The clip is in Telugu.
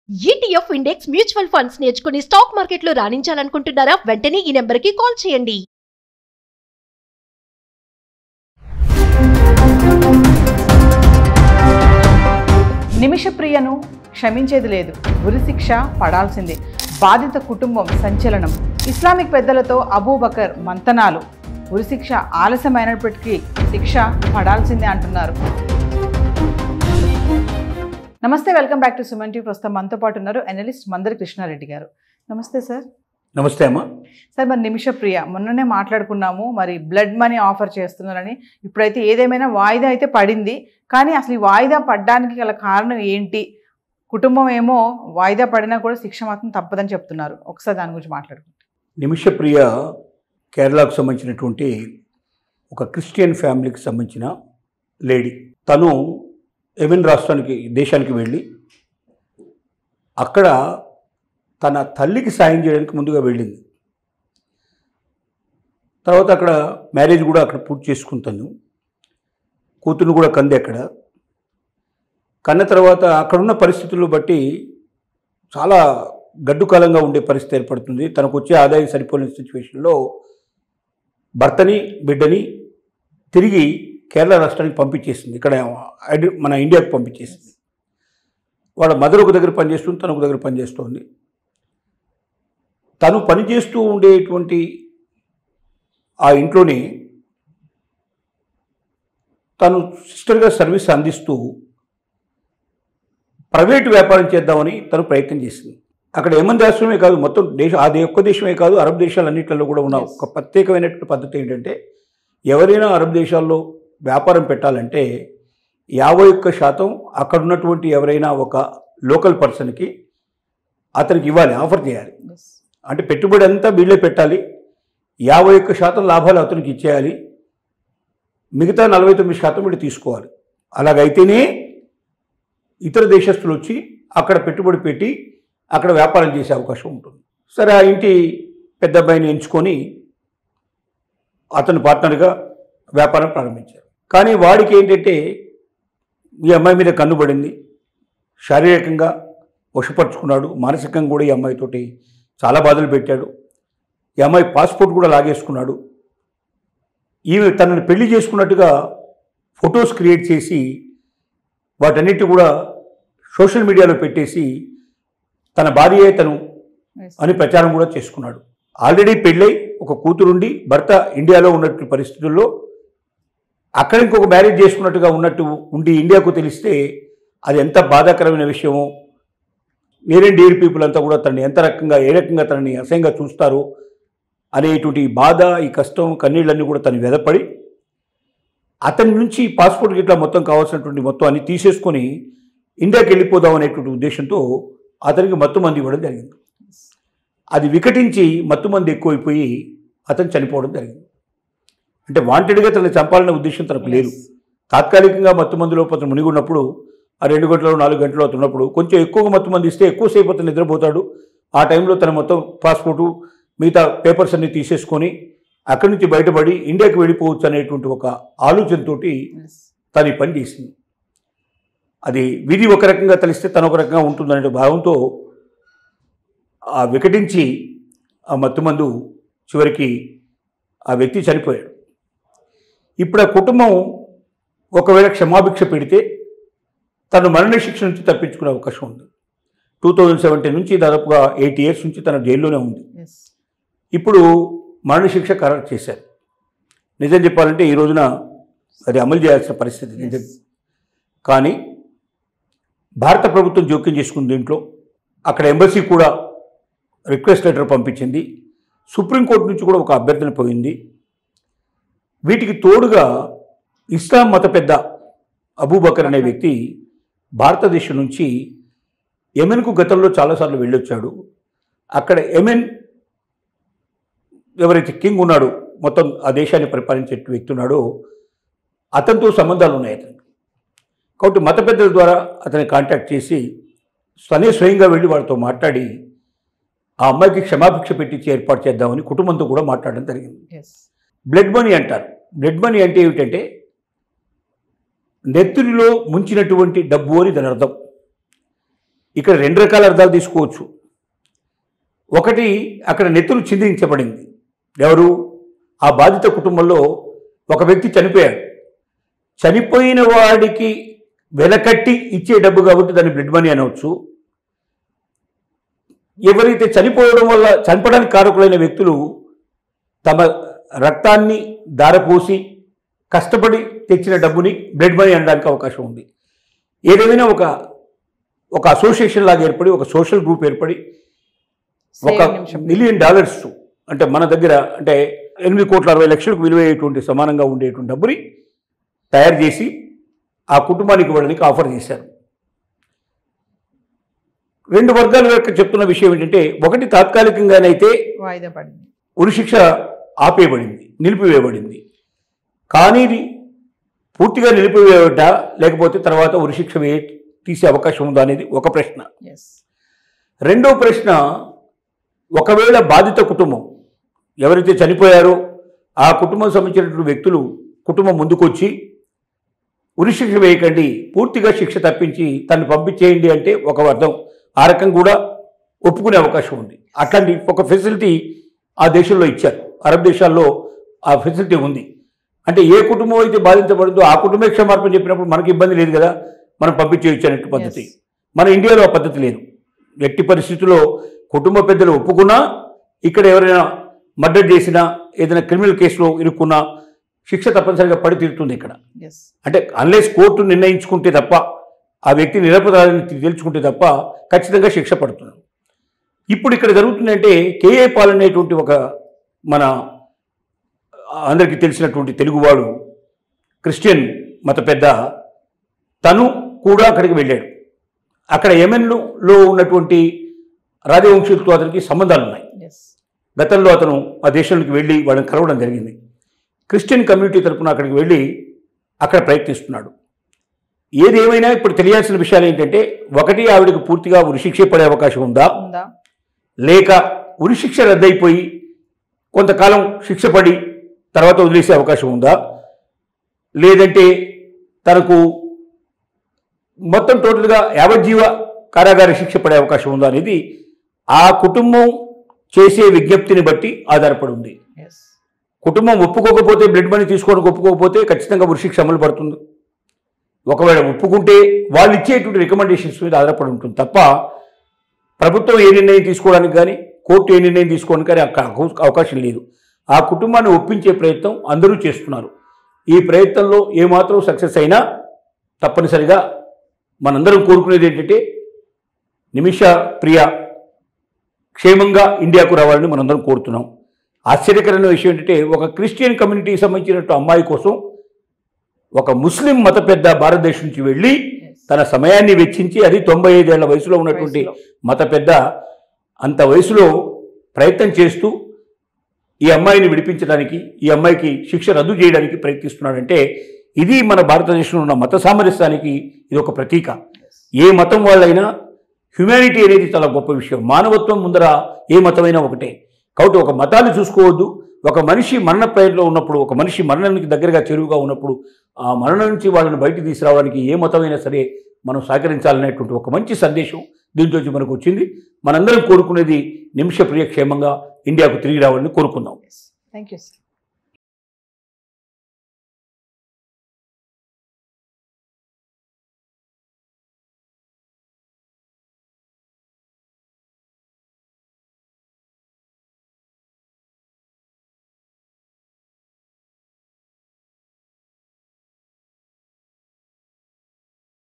ETF ఇండెక్స్ మ్యూచువల్ ఫండ్స్ నేర్చుకుని స్టాక్ మార్కెట్లో రాణించాలనుకుంటున్నారా? వెంటనే ఈ నెంబర్కి కాల్ చేయండి. నిమిషప్రియను క్షమించేది లేదు, ఉరిశిక్ష పడాల్సిందే. బాధిత కుటుంబం సంచలనం. ఇస్లామిక్ పెద్దలతో అబూబకర్ మంతనాలు. ఉరిశిక్ష ఆలస్యమైనప్పటికీ శిక్ష పడాల్సిందే అంటున్నారు. నమస్తే, welcome back to Suman TV. ప్రస్తుతం మనతో పాటు ఉన్నారు అనలిస్ట్ మందరి కృష్ణారెడ్డి గారు. నమస్తే సార్. నమస్తే అమ్మా. సార్, మరి నిమిషప్రియ మొన్ననే మాట్లాడుకున్నాము, మరి బ్లడ్ మనీ ఆఫర్ చేస్తున్నారని. ఇప్పుడైతే ఏదేమైనా వాయిదా అయితే పడింది, కానీ అసలు ఈ వాయిదా పడడానికి గల కారణం ఏంటి? కుటుంబం ఏమో వాయిదా పడినా కూడా శిక్ష మాత్రం తప్పదని చెప్తున్నారు. ఒకసారి దాని గురించి మాట్లాడుకుంటాం. నిమిషప్రియ కేరళకు సంబంధించినటువంటి ఒక క్రిస్టియన్ ఫ్యామిలీకి సంబంధించిన లేడీ. తను యెమెన్ దేశానికి వెళ్ళి అక్కడ తన తల్లికి సాయం చేయడానికి ముందుగా వెళ్ళింది. తర్వాత అక్కడ మ్యారేజ్ కూడా అక్కడ పూర్తి చేసుకుంటాను. కూతురుని కూడా కంది. అక్కడ కన్న తర్వాత అక్కడున్న పరిస్థితులను బట్టి చాలా గడ్డుకాలంగా ఉండే పరిస్థితి ఏర్పడుతుంది. తనకు వచ్చే ఆదాయం సరిపోయిన సిచ్యువేషన్లో భర్తని బిడ్డని తిరిగి కేరళ రాష్ట్రానికి పంపించేసింది. ఇక్కడ మన ఇండియాకు పంపించేసింది. వాళ్ళ మదర్ ఒక దగ్గర పనిచేస్తుంది, తను ఒక దగ్గర పనిచేస్తుంది. తను పనిచేస్తూ ఉండేటువంటి ఆ ఇంట్లోనే తను సిస్టర్గా సర్వీస్ అందిస్తూ ప్రైవేటు వ్యాపారం చేద్దామని తను ప్రయత్నం చేసింది. అక్కడ యెమెన్ రాష్ట్రమే కాదు, మొత్తం అది ఒక్క దేశమే కాదు, అరబ్ దేశాలన్నింటిలో కూడా ఉన్న ఒక ప్రత్యేకమైనటువంటి పద్ధతి ఏంటంటే, ఎవరైనా అరబ్ దేశాల్లో వ్యాపారం పెట్టాలంటే 51% అక్కడ ఉన్నటువంటి ఎవరైనా ఒక లోకల్ పర్సన్కి అతనికి ఇవ్వాలి, ఆఫర్ చేయాలి. అంటే పెట్టుబడి అంతా వీళ్ళే పెట్టాలి, 51% లాభాలు అతనికి ఇచ్చేయాలి, మిగతా 49% వీళ్ళు తీసుకోవాలి. అలాగైతేనే ఇతర దేశస్తులు వచ్చి అక్కడ పెట్టుబడి పెట్టి అక్కడ వ్యాపారం చేసే అవకాశం ఉంటుంది. సరే, ఆ ఇంటి పెద్ద అబ్బాయిని ఎంచుకొని అతను పార్ట్నర్గా వ్యాపారం ప్రారంభించారు. కానీ వాడికి ఏంటంటే ఈ అమ్మాయి మీద కన్నుబడింది, శారీరకంగా వశపరుచుకున్నాడు, మానసికంగా కూడా ఈ అమ్మాయితోటి చాలా బాధలు పెట్టాడు. ఈ అమ్మాయి పాస్పోర్ట్ కూడా లాగేసుకున్నాడు. ఈమె తనని పెళ్లి చేసుకున్నట్టుగా ఫొటోస్ క్రియేట్ చేసి వాటన్నిటి కూడా సోషల్ మీడియాలో పెట్టేసి తన భార్యే తను అని ప్రచారం కూడా చేసుకున్నాడు. ఆల్రెడీ పెళ్ళై ఒక కూతురుండి భర్త ఇండియాలో ఉన్నట్టు పరిస్థితుల్లో అక్కడ ఇంకొక మ్యారేజ్ చేసుకున్నట్టుగా ఉండి ఇండియాకు తెలిస్తే అది ఎంత బాధాకరమైన విషయమో, నేరే డీర్ పీపుల్ అంతా కూడా తనని ఏ రకంగా తనని అసహ్యంగా చూస్తారు అనేటువంటి బాధ, ఈ కష్టం, కన్నీళ్ళన్నీ కూడా తను వెదపడి అతని నుంచి పాస్పోర్ట్ ఇట్లా మొత్తం కావాల్సినటువంటి మొత్తం అన్ని తీసేసుకొని ఇండియాకి వెళ్ళిపోదాం అనేటువంటి ఉద్దేశంతో అతనికి మత్తుమంది ఇవ్వడం జరిగింది. అది వికటించి మత్తుమంది ఎక్కువైపోయి అతను చనిపోవడం జరిగింది. అంటే వాంటెడ్గా తనని చంపాలనే ఉద్దేశం తనకు లేదు. తాత్కాలికంగా మత్తుమందిలో అతను మునిగి ఉన్నప్పుడు, ఆ 2 గంటలు 4 గంటలు అవుతున్నప్పుడు కొంచెం ఎక్కువగా మత్తుమంది ఇస్తే ఎక్కువసేపు అతను నిద్రపోతాడు. ఆ టైంలో తన మొత్తం పాస్పోర్టు మిగతా పేపర్స్ అన్ని తీసేసుకొని అక్కడి నుంచి బయటపడి ఇండియాకి వెళ్ళిపోవచ్చు అనేటువంటి ఒక ఆలోచనతో తను ఈ పని చేసింది. అది విధి ఒక రకంగా తెలిస్తే తను ఒక రకంగా ఉంటుందనే భావంతో ఆ వికటించి ఆ మత్తుమందు చివరికి ఆ వ్యక్తి చనిపోయాడు. ఇప్పుడు ఆ కుటుంబం ఒకవేళ క్షమాభిక్ష పెడితే తను మరణశిక్ష నుంచి తప్పించుకునే అవకాశం ఉంది. 2017 నుంచి దాదాపుగా 8 years నుంచి తన జైల్లోనే ఉంది. ఇప్పుడు మరణశిక్ష ఖరారు చేశారు. నిజం చెప్పాలంటే ఈ రోజున అది అమలు చేయాల్సిన పరిస్థితి నిజం. కానీ భారత ప్రభుత్వం జోక్యం చేసుకుంది దీంట్లో. అక్కడ ఎంబసీ కూడా రిక్వెస్ట్ లెటర్ పంపించింది. సుప్రీంకోర్టు నుంచి కూడా ఒక అభ్యర్థన పోయింది. వీటికి తోడుగా ఇస్లాం మత పెద్ద అబూబకర్ అనే వ్యక్తి భారతదేశం నుంచి యెమెన్కు గతంలో చాలాసార్లు వెళ్ళొచ్చాడు. అక్కడ యెమెన్ ఎవరైతే కింగ్ ఉన్నాడో, మొత్తం ఆ దేశాన్ని పరిపాలించే వ్యక్తి ఉన్నాడో, అతనితో సంబంధాలు ఉన్నాయి అతనికి. కాబట్టి మత పెద్దల ద్వారా అతన్ని కాంటాక్ట్ చేసి తనే స్వయంగా వెళ్ళి వాళ్ళతో మాట్లాడి ఆ అమ్మాయికి క్షమాభిక్ష పెట్టించి ఏర్పాటు చేద్దామని కుటుంబంతో కూడా మాట్లాడడం జరిగింది. బ్లడ్ మనీ అంటారు. బ్లడ్ మనీ అంటే ఏమిటంటే నెత్తురిలో ముంచినటువంటి డబ్బు అని దాని అర్థం. ఇక్కడ రెండు రకాల అర్థాలు తీసుకోవచ్చు. ఒకటి, అక్కడ నెత్తురు చిందించబడింది. ఎవరు? ఆ బాధిత కుటుంబంలో ఒక వ్యక్తి చనిపోయాడు. చనిపోయిన వాడికి వెలకట్టి ఇచ్చే డబ్బు కాబట్టి దాన్ని బ్లడ్ మనీ అనవచ్చు. ఎవరైతే చనిపోవడం వల్ల చనిపోవడానికి కారకులైన వ్యక్తులు తమ రక్తాన్ని ధారపోసి కష్టపడి తెచ్చిన డబ్బుని బ్లడ్ మనీ అనడానికి అవకాశం ఉంది. ఏదేమైనా ఒక అసోసియేషన్ లాగా ఏర్పడి, ఒక సోషల్ గ్రూప్ ఏర్పడి $1 మిలియన్ అంటే మన దగ్గర అంటే 8,60,00,000 విలువయ్యేటువంటి సమానంగా ఉండేటువంటి డబ్బుని తయారు చేసి ఆ కుటుంబానికి ఇవ్వడానికి ఆఫర్ చేశారు. రెండు వర్గాల యొక్క చెప్తున్న విషయం ఏంటంటే, ఒకటి తాత్కాలికంగానైతే వాయిదా పడింది, ఉరిశిక్ష ఆపేయబడింది, నిలిపివేయబడింది. కానీ ఇది పూర్తిగా నిలిపివేయట లేకపోతే తర్వాత ఉరిశిక్ష తీసే అవకాశం ఉందా అనేది ఒక ప్రశ్న. రెండో ప్రశ్న, ఒకవేళ బాధిత కుటుంబం ఎవరైతే చనిపోయారో ఆ కుటుంబం సంబంధించినటువంటి వ్యక్తులు కుటుంబం ముందుకొచ్చి ఉరిశిక్ష వేయకండి, పూర్తిగా శిక్ష తప్పించి తను పంపించేయండి అంటే ఒక అర్థం, ఆ రకం కూడా ఒప్పుకునే అవకాశం ఉంది. అట్లాంటి ఒక ఫెసిలిటీ ఆ దేశంలో ఇచ్చారు. అరబ్ దేశాల్లో ఆ ఫెసిలిటీ ఉంది. అంటే ఏ కుటుంబం అయితే బాధించబడిందో ఆ కుటుంబే క్షమాపణ చెప్పినప్పుడు మనకి ఇబ్బంది లేదు కదా, మనం పంపించేయచ్చు అనే పద్ధతి. మన ఇండియాలో ఆ పద్ధతి లేదు. ఎట్టి పరిస్థితుల్లో కుటుంబ పెద్దలు ఒప్పుకున్నా, ఇక్కడ ఎవరైనా మర్డర్ చేసినా, ఏదైనా క్రిమినల్ కేసులో ఇరుక్కున్నా శిక్ష తప్పనిసరిగా పడి తీరుతుంది ఇక్కడ. అంటే అన్లెస్ కోర్టు నిర్ణయించుకుంటే తప్ప, ఆ వ్యక్తి నిరపరాధిని తెలుసుకుంటే తప్ప ఖచ్చితంగా శిక్ష పడుతుంది. ఇప్పుడు ఇక్కడ జరుగుతుందంటే, కేఏ పాల్ అనేటువంటి ఒక మన అందరికీ తెలిసినటువంటి తెలుగువాడు, క్రిస్టియన్ మత పెద్ద, తను కూడా అక్కడికి వెళ్ళాడు. అక్కడ యెమెన్లో ఉన్నటువంటి రాజవంశీయులతో అతనికి సంబంధాలు ఉన్నాయి. గతంలో అతను ఆ దేశంలోకి వెళ్ళి వాళ్ళని కలవడం జరిగింది. క్రిస్టియన్ కమ్యూనిటీ తరఫున అక్కడికి వెళ్ళి అక్కడ ప్రయత్నిస్తున్నాడు. ఏదేమైనా ఇప్పుడు తెలియాల్సిన విషయాలు ఏంటంటే, ఒకటి, ఆవిడకి పూర్తిగా ఉరిశిక్ష పడే అవకాశం ఉందా, లేక ఉరిశిక్ష రద్దయిపోయి కొంతకాలం శిక్ష పడి తర్వాత వదిలేసే అవకాశం ఉందా, లేదంటే తనకు మొత్తం టోటల్గా యావజ్జీవ కారాగార శిక్ష పడే అవకాశం ఉందా అనేది ఆ కుటుంబం చేసే విజ్ఞప్తిని బట్టి ఆధారపడి ఉంది. కుటుంబం ఒప్పుకోకపోతే, బ్లడ్ మనీ తీసుకోవడానికి ఒప్పుకోకపోతే ఖచ్చితంగా ఉరిశిక్ష అమలు పడుతుంది. ఒకవేళ ఒప్పుకుంటే వాళ్ళు ఇచ్చేటువంటి రికమెండేషన్స్ మీద ఆధారపడి ఉంటుంది తప్ప ప్రభుత్వం ఏ నిర్ణయం తీసుకోవడానికి కానీ, కోర్టు ఏ నిర్ణయం తీసుకోవడానికి కానీ అవకాశం లేదు. ఆ కుటుంబాన్ని ఒప్పించే ప్రయత్నం అందరూ చేస్తున్నారు. ఈ ప్రయత్నంలో ఏమాత్రం సక్సెస్ అయినా తప్పనిసరిగా మనందరం కోరుకునేది ఏంటంటే, నిమిష ప్రియ క్షేమంగా ఇండియాకు రావాలని మనందరం కోరుతున్నాం. ఆశ్చర్యకరమైన విషయం ఏంటంటే, ఒక క్రిస్టియన్ కమ్యూనిటీకి సంబంధించినట్టు అమ్మాయి కోసం ఒక ముస్లిం మత పెద్ద భారతదేశం నుంచి వెళ్ళి తన సమయాన్ని వెచ్చించి, అది 95 ఏళ్ల వయసులో ఉన్నటువంటి మత పెద్ద అంత వయసులో ప్రయత్నం చేస్తూ ఈ అమ్మాయిని విడిపించడానికి, ఈ అమ్మాయికి శిక్ష రద్దు చేయడానికి ప్రయత్నిస్తున్నాడంటే, ఇది మన భారతదేశంలో ఉన్న మత సామరస్యానికి ఇది ఒక ప్రతీక. ఏ మతం వాళ్ళైనా హ్యుమానిటీ అనేది చాలా గొప్ప విషయం. మానవత్వం ముందర ఏ మతమైనా ఒకటే. కాబట్టి ఒక మతాన్ని చూసుకోవద్దు. ఒక మనిషి మరణ ప్రయత్నంలో ఉన్నప్పుడు, ఒక మనిషి మరణానికి దగ్గరగా చెరువుగా ఉన్నప్పుడు ఆ మరణం నుంచి వాళ్ళని బయటికి తీసుకురావడానికి ఏ మతమైనా సరే మనం సహకరించాలనేటువంటి ఒక మంచి సందేశం దీంతో మనకు వచ్చింది. మనందరం కోరుకునేది నిమిష ప్రియ క్షేమంగా ఇండియాకు తిరిగి రావాలని కోరుకుందాం. Thank you sir.